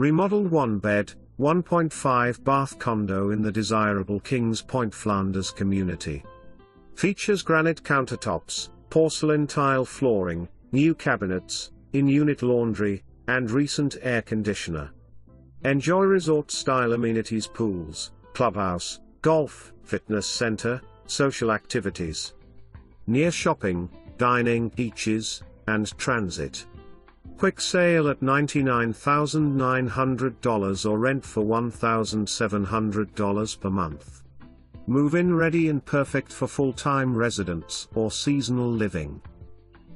Remodeled 1-bed, 1.5 bath condo in the desirable Kings Point Flanders community. Features granite countertops, porcelain tile flooring, new cabinets, in-unit laundry, and recent air conditioner. Enjoy resort-style amenities: pools, clubhouse, golf, fitness center, social activities. Near shopping, dining, beaches, and transit. Quick sale at $99,900 or rent for $1,700 per month. Move-in ready and perfect for full-time residents or seasonal living.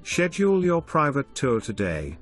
Schedule your private tour today.